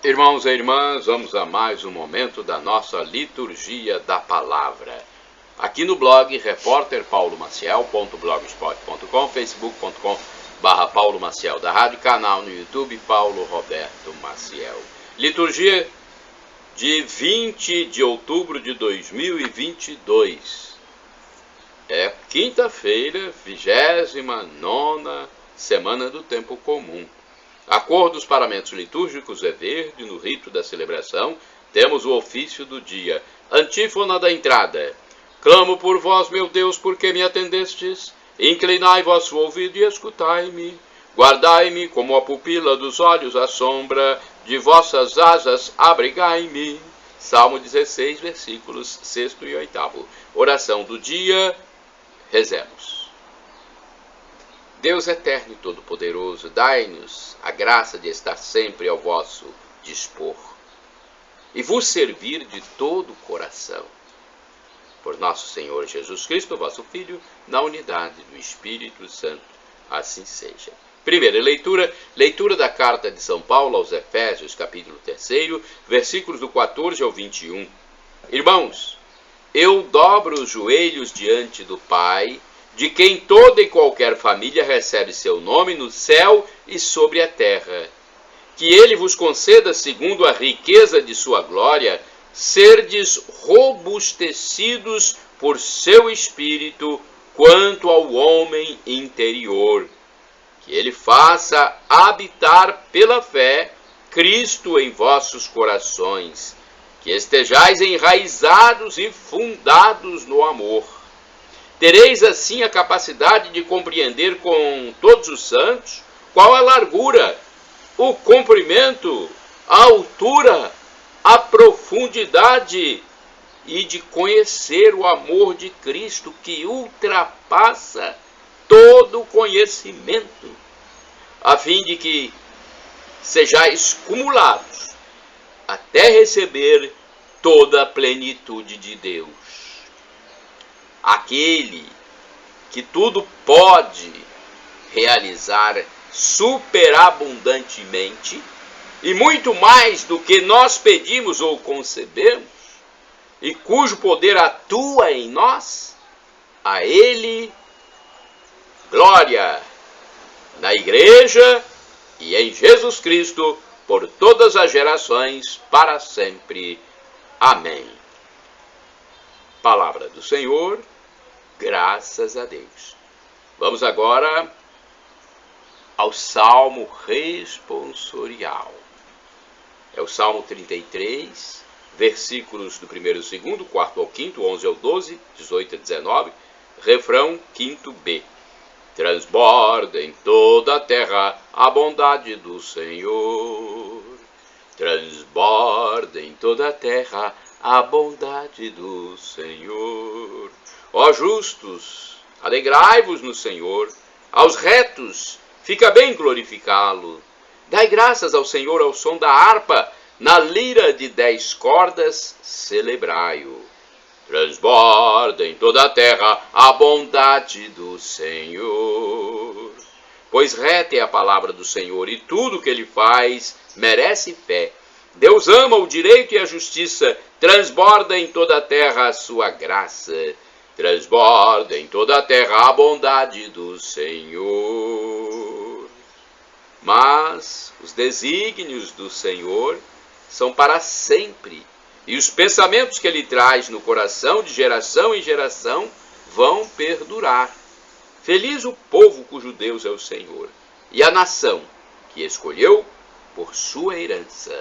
Irmãos e irmãs, vamos a mais um momento da nossa liturgia da palavra. Aqui no blog repórterpaulomaciel.blogspot.com, facebook.com/Paulo Maciel da Rádio, canal no YouTube Paulo Roberto Maciel. Liturgia de 20 de outubro de 2022. É quinta-feira, 29ª semana do tempo comum. A cor dos paramentos litúrgicos é verde. No rito da celebração temos o ofício do dia. Antífona da entrada. Clamo por vós, meu Deus, porque me atendestes. Inclinai vosso ouvido e escutai-me. Guardai-me como a pupila dos olhos à sombra de vossas asas, abrigai-me. Salmo 16, versículos 6 e 8. Oração do dia. Rezemos. Deus eterno e todo-poderoso, dai-nos a graça de estar sempre ao vosso dispor e vos servir de todo o coração. Por nosso Senhor Jesus Cristo, vosso Filho, na unidade do Espírito Santo, assim seja. Primeira leitura da carta de São Paulo aos Efésios, capítulo 3, versículos do 14 ao 21. Irmãos, eu dobro os joelhos diante do Pai, de quem toda e qualquer família recebe seu nome no céu e sobre a terra. Que ele vos conceda, segundo a riqueza de sua glória, serdes robustecidos por seu Espírito quanto ao homem interior. Que ele faça habitar pela fé Cristo em vossos corações. Que estejais enraizados e fundados no amor. Tereis assim a capacidade de compreender com todos os santos qual a largura, o comprimento, a altura, a profundidade e de conhecer o amor de Cristo que ultrapassa todo conhecimento, a fim de que sejais cumulados até receber toda a plenitude de Deus. Aquele que tudo pode realizar superabundantemente e muito mais do que nós pedimos ou concebemos, e cujo poder atua em nós, a Ele glória na Igreja e em Jesus Cristo por todas as gerações, para sempre. Amém. Palavra do Senhor. Graças a Deus. Vamos agora ao Salmo responsorial. É o Salmo 33, versículos do 1º ao 2º, 4º ao 5º, 11 ao 12, 18 a 19, refrão 5b. Transborda em toda a terra a bondade do Senhor. Transborda em toda a terra a bondade do Senhor. Ó justos, alegrai-vos no Senhor. Aos retos, fica bem glorificá-lo. Dai graças ao Senhor ao som da harpa. Na lira de 10 cordas, celebrai-o. Transborda em toda a terra a bondade do Senhor. Pois reta é a palavra do Senhor, e tudo que ele faz merece fé. Deus ama o direito e a justiça. Transborda em toda a terra a sua graça. Transborda em toda a terra a bondade do Senhor. Mas os desígnios do Senhor são para sempre, e os pensamentos que ele traz no coração de geração em geração vão perdurar. Feliz o povo cujo Deus é o Senhor, e a nação que escolheu por sua herança.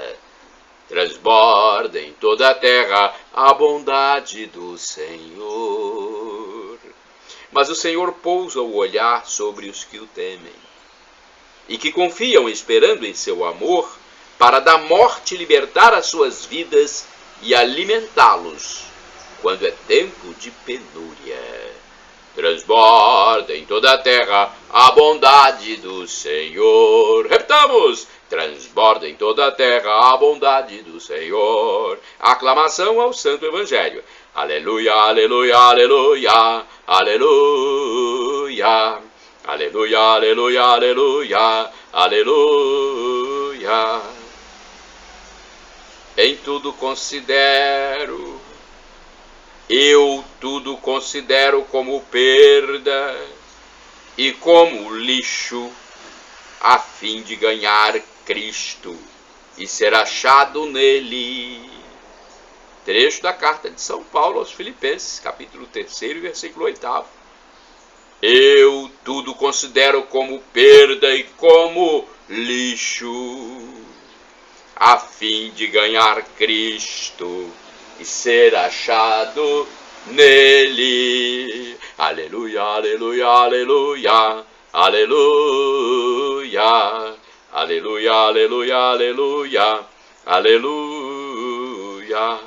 Transborda em toda a terra a bondade do Senhor. Mas o Senhor pousa o olhar sobre os que o temem, e que confiam esperando em seu amor, para da morte libertar as suas vidas e alimentá-los, quando é tempo de penúria. Transborda em toda a terra a bondade do Senhor. Repitamos! Transborda em toda a terra a bondade do Senhor. Aclamação ao Santo Evangelho. Aleluia, aleluia, aleluia, aleluia. Aleluia, aleluia, aleluia, aleluia. tudo considero como perda e como lixo, a fim de ganhar Cristo e ser achado nele. Trecho da carta de São Paulo aos Filipenses, capítulo 3, versículo 8. Eu tudo considero como perda e como lixo, a fim de ganhar Cristo e ser achado nele. Aleluia, aleluia, aleluia, aleluia, aleluia, aleluia, aleluia, aleluia.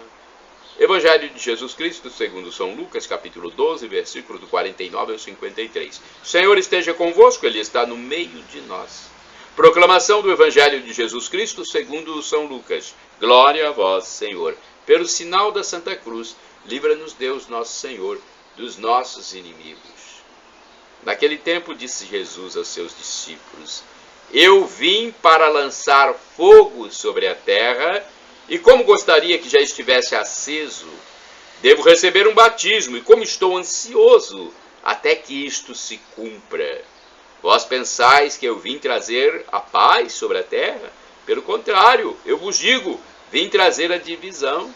Evangelho de Jesus Cristo segundo São Lucas, capítulo 12, versículo do 49 ao 53. O Senhor esteja convosco, Ele está no meio de nós. Proclamação do Evangelho de Jesus Cristo segundo São Lucas. Glória a vós, Senhor. Pelo sinal da Santa Cruz, livra-nos Deus nosso Senhor dos nossos inimigos. Naquele tempo disse Jesus aos seus discípulos: Eu vim para lançar fogo sobre a terra, e como gostaria que já estivesse aceso, devo receber um batismo, e como estou ansioso até que isto se cumpra. Vós pensais que eu vim trazer a paz sobre a terra? Pelo contrário, eu vos digo, vim trazer a divisão.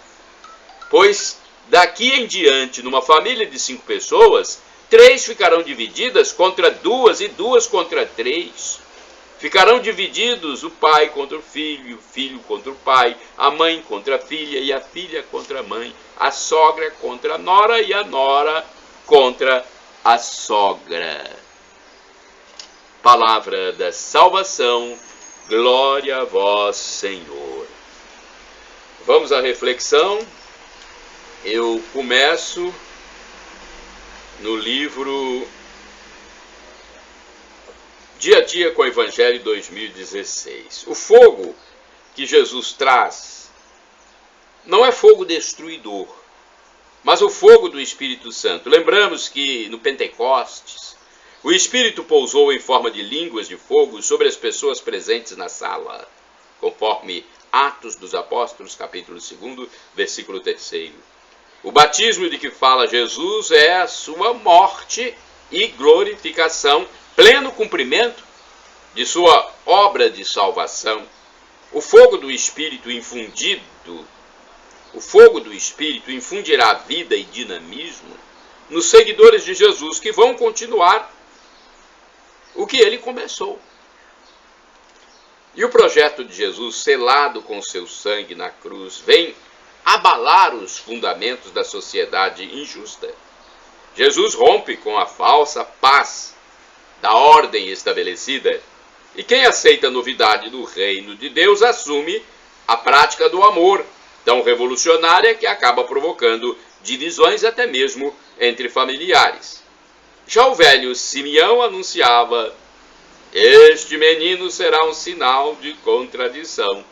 Pois daqui em diante, numa família de 5 pessoas, 3 ficarão divididas contra 2 e 2 contra 3. Ficarão divididos o pai contra o filho contra o pai, a mãe contra a filha e a filha contra a mãe, a sogra contra a nora e a nora contra a sogra. Palavra da salvação, glória a vós, Senhor. Vamos à reflexão. Eu começo no livro Dia a Dia com o Evangelho 2016. O fogo que Jesus traz não é fogo destruidor, mas o fogo do Espírito Santo. Lembramos que no Pentecostes, o Espírito pousou em forma de línguas de fogo sobre as pessoas presentes na sala, conforme Atos dos Apóstolos, capítulo 2, versículo 3. O batismo de que fala Jesus é a sua morte e glorificação, pleno cumprimento de sua obra de salvação. O fogo do Espírito infundirá vida e dinamismo nos seguidores de Jesus, que vão continuar o que ele começou. E o projeto de Jesus, selado com seu sangue na cruz, vem abalar os fundamentos da sociedade injusta. Jesus rompe com a falsa paz da ordem estabelecida, e quem aceita a novidade do reino de Deus assume a prática do amor, tão revolucionária que acaba provocando divisões até mesmo entre familiares. Já o velho Simeão anunciava: este menino será um sinal de contradição,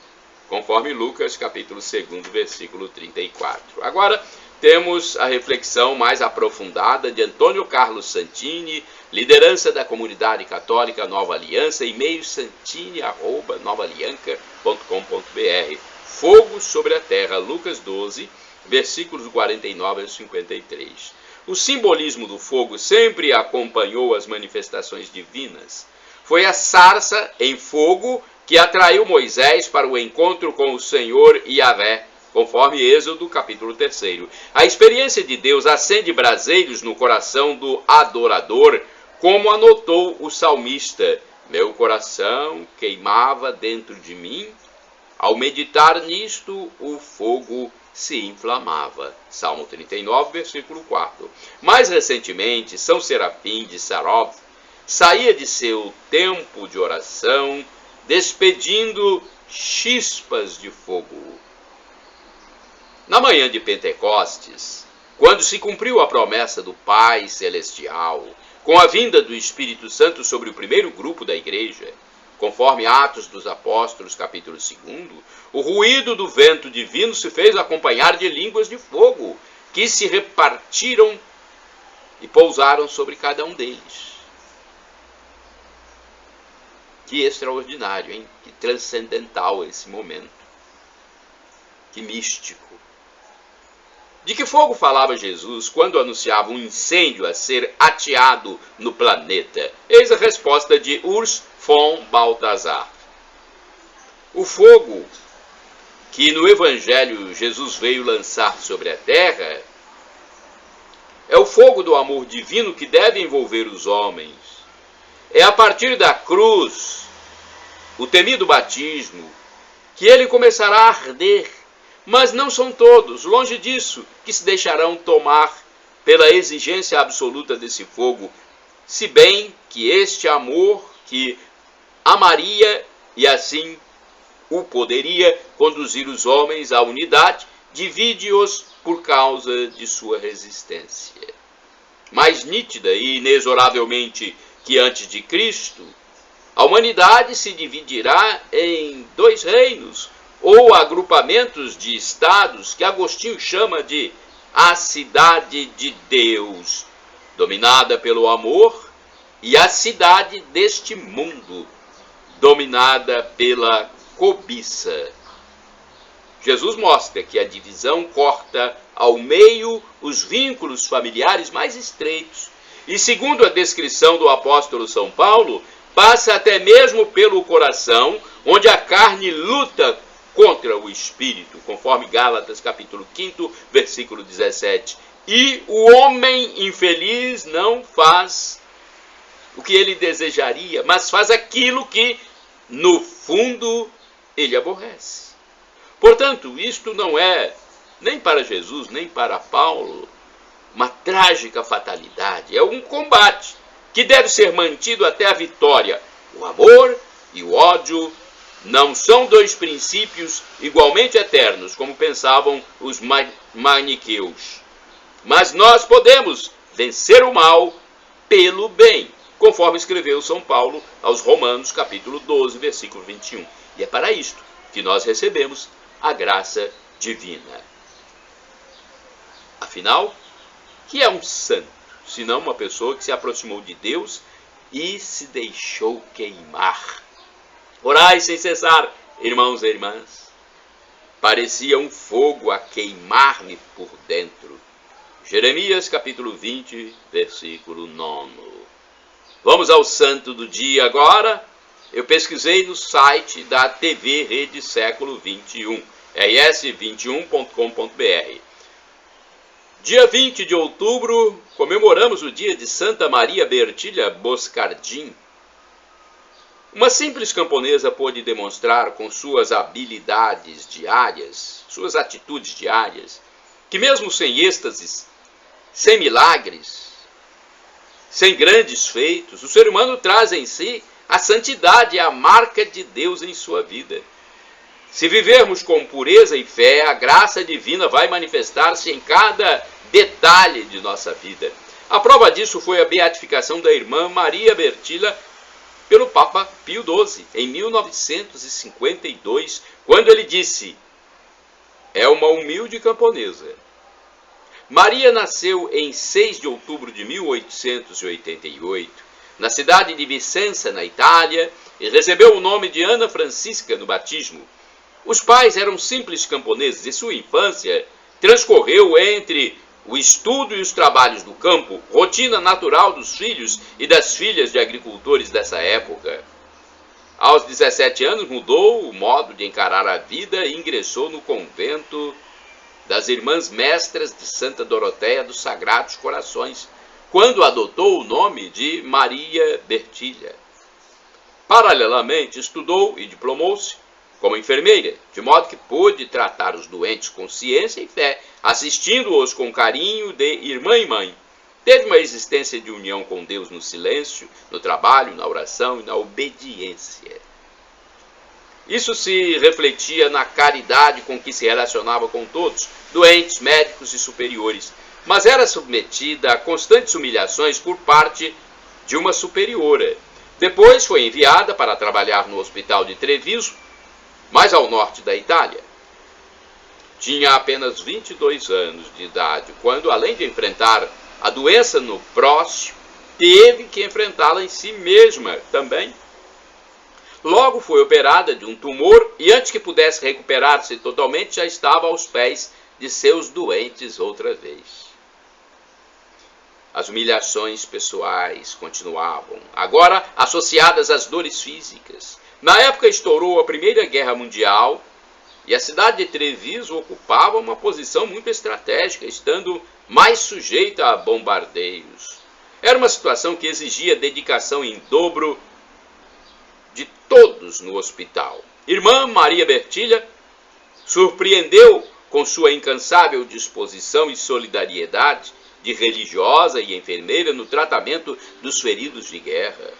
conforme Lucas capítulo 2, versículo 34. Agora temos a reflexão mais aprofundada de Antônio Carlos Santini, liderança da comunidade católica Nova Aliança, e-mail santini@novaalianca.com.br. Fogo sobre a terra, Lucas 12, versículos 49 a 53. O simbolismo do fogo sempre acompanhou as manifestações divinas. Foi a sarça em fogo que atraiu Moisés para o encontro com o Senhor Yahvé, conforme Êxodo capítulo 3. A experiência de Deus acende braseiros no coração do adorador, como anotou o salmista: meu coração queimava dentro de mim, ao meditar nisto o fogo se inflamava. Salmo 39, versículo 4. Mais recentemente, São Serafim de Sarov saía de seu tempo de oração, despedindo chispas de fogo. Na manhã de Pentecostes, quando se cumpriu a promessa do Pai Celestial, com a vinda do Espírito Santo sobre o primeiro grupo da igreja, conforme Atos dos Apóstolos, capítulo 2, o ruído do vento divino se fez acompanhar de línguas de fogo, que se repartiram e pousaram sobre cada um deles. Que extraordinário, hein? Que transcendental esse momento. Que místico! De que fogo falava Jesus quando anunciava um incêndio a ser ateado no planeta? Eis a resposta de Urs von Balthasar. O fogo que no Evangelho Jesus veio lançar sobre a terra é o fogo do amor divino que deve envolver os homens. É a partir da cruz, o temido batismo, que ele começará a arder. Mas não são todos, longe disso, que se deixarão tomar pela exigência absoluta desse fogo, se bem que este amor que amaria e assim o poderia conduzir os homens à unidade, divide-os por causa de sua resistência. Mais nítida e inexoravelmente que antes de Cristo, a humanidade se dividirá em dois reinos, ou agrupamentos de estados que Agostinho chama de a cidade de Deus, dominada pelo amor, e a cidade deste mundo, dominada pela cobiça. Jesus mostra que a divisão corta ao meio os vínculos familiares mais estreitos e, segundo a descrição do apóstolo São Paulo, passa até mesmo pelo coração, onde a carne luta contra o espírito, conforme Gálatas capítulo 5, versículo 17. E o homem infeliz não faz o que ele desejaria, mas faz aquilo que, no fundo, ele aborrece. Portanto, isto não é, nem para Jesus, nem para Paulo, uma trágica fatalidade. É um combate que deve ser mantido até a vitória. O amor e o ódio não são dois princípios igualmente eternos, como pensavam os maniqueus. Mas nós podemos vencer o mal pelo bem, conforme escreveu São Paulo aos Romanos, capítulo 12, versículo 21. E é para isto que nós recebemos a graça divina. Afinal, que é um santo, senão uma pessoa que se aproximou de Deus e se deixou queimar? Orai sem cessar, irmãos e irmãs. Parecia um fogo a queimar-me por dentro. Jeremias capítulo 20, versículo 9. Vamos ao santo do dia agora. Eu pesquisei no site da TV Rede Século 21, rs21.com.br. Dia 20 de outubro, comemoramos o dia de Santa Maria Bertilha Boscardin. Uma simples camponesa pôde demonstrar com suas habilidades diárias, suas atitudes diárias, que mesmo sem êxtases, sem milagres, sem grandes feitos, o ser humano traz em si a santidade e a marca de Deus em sua vida. Se vivermos com pureza e fé, a graça divina vai manifestar-se em cada detalhe de nossa vida. A prova disso foi a beatificação da irmã Maria Bertilha pelo Papa Pio XII, em 1952, quando ele disse: é uma humilde camponesa. Maria nasceu em 6 de outubro de 1888, na cidade de Vicenza, na Itália, e recebeu o nome de Ana Francisca no batismo. Os pais eram simples camponeses e sua infância transcorreu entre o estudo e os trabalhos do campo, rotina natural dos filhos e das filhas de agricultores dessa época. Aos 17 anos mudou o modo de encarar a vida e ingressou no convento das Irmãs Mestras de Santa Doroteia dos Sagrados Corações, quando adotou o nome de Maria Bertilha. Paralelamente, estudou e diplomou-se como enfermeira, de modo que pôde tratar os doentes com ciência e fé, assistindo-os com carinho de irmã e mãe. Teve uma existência de união com Deus no silêncio, no trabalho, na oração e na obediência. Isso se refletia na caridade com que se relacionava com todos, doentes, médicos e superiores, mas era submetida a constantes humilhações por parte de uma superiora. Depois foi enviada para trabalhar no hospital de Treviso, mais ao norte da Itália. Tinha apenas 22 anos de idade, quando, além de enfrentar a doença no próximo, teve que enfrentá-la em si mesma também. logo foi operada de um tumor e antes que pudesse recuperar-se totalmente, já estava aos pés de seus doentes outra vez. As humilhações pessoais continuavam, agora associadas às dores físicas. Na época estourou a Primeira Guerra Mundial e a cidade de Treviso ocupava uma posição muito estratégica, estando mais sujeita a bombardeios. Era uma situação que exigia dedicação em dobro de todos no hospital. Irmã Maria Bertilha surpreendeu com sua incansável disposição e solidariedade de religiosa e enfermeira no tratamento dos feridos de guerra.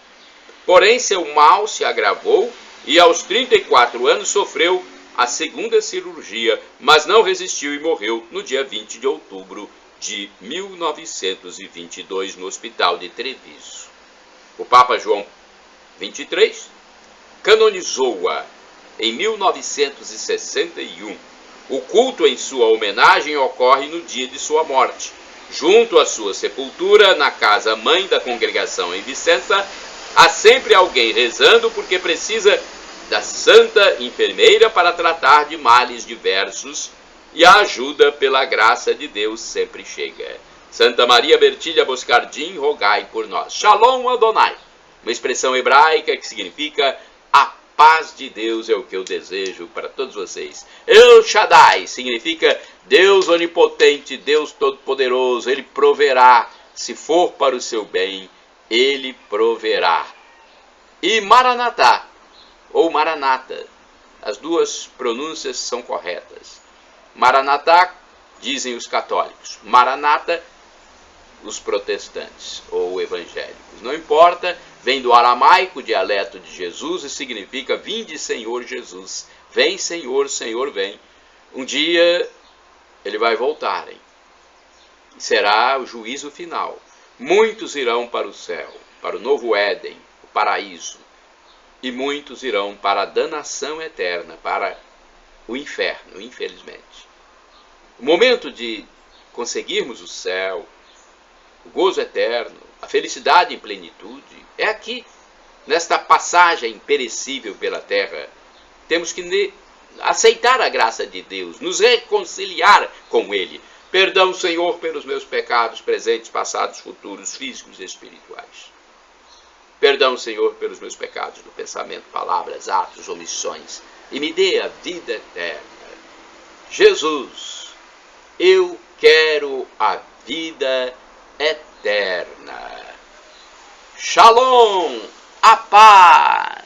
Porém, seu mal se agravou e aos 34 anos sofreu a segunda cirurgia, mas não resistiu e morreu no dia 20 de outubro de 1922 no hospital de Treviso. O Papa João XXIII canonizou-a em 1961. O culto em sua homenagem ocorre no dia de sua morte. Junto à sua sepultura, na casa mãe da congregação em Vicenza, há sempre alguém rezando porque precisa da santa enfermeira para tratar de males diversos e a ajuda pela graça de Deus sempre chega. Santa Maria Bertilha Boscardin, rogai por nós. Shalom Adonai, uma expressão hebraica que significa a paz de Deus é o que eu desejo para todos vocês. El Shaddai significa Deus onipotente, Deus todo-poderoso. Ele proverá, se for para o seu bem, Ele proverá. E Maranatá, ou Maranata, as duas pronúncias são corretas. Maranatá, dizem os católicos. Maranata, os protestantes ou evangélicos. Não importa, vem do aramaico, dialeto de Jesus, e significa vinde, Senhor Jesus. Vem, Senhor, Senhor, vem. Um dia ele vai voltar, hein? Será o juízo final. Muitos irão para o céu, para o novo Éden, o paraíso. E muitos irão para a danação eterna, para o inferno, infelizmente. O momento de conseguirmos o céu, o gozo eterno, a felicidade em plenitude, é aqui, nesta passagem perecível pela terra. Temos que aceitar a graça de Deus, nos reconciliar com Ele. Perdão, Senhor, pelos meus pecados presentes, passados, futuros, físicos e espirituais. Perdão, Senhor, pelos meus pecados do pensamento, palavras, atos, omissões. E me dê a vida eterna. Jesus, eu quero a vida eterna. Shalom, a paz.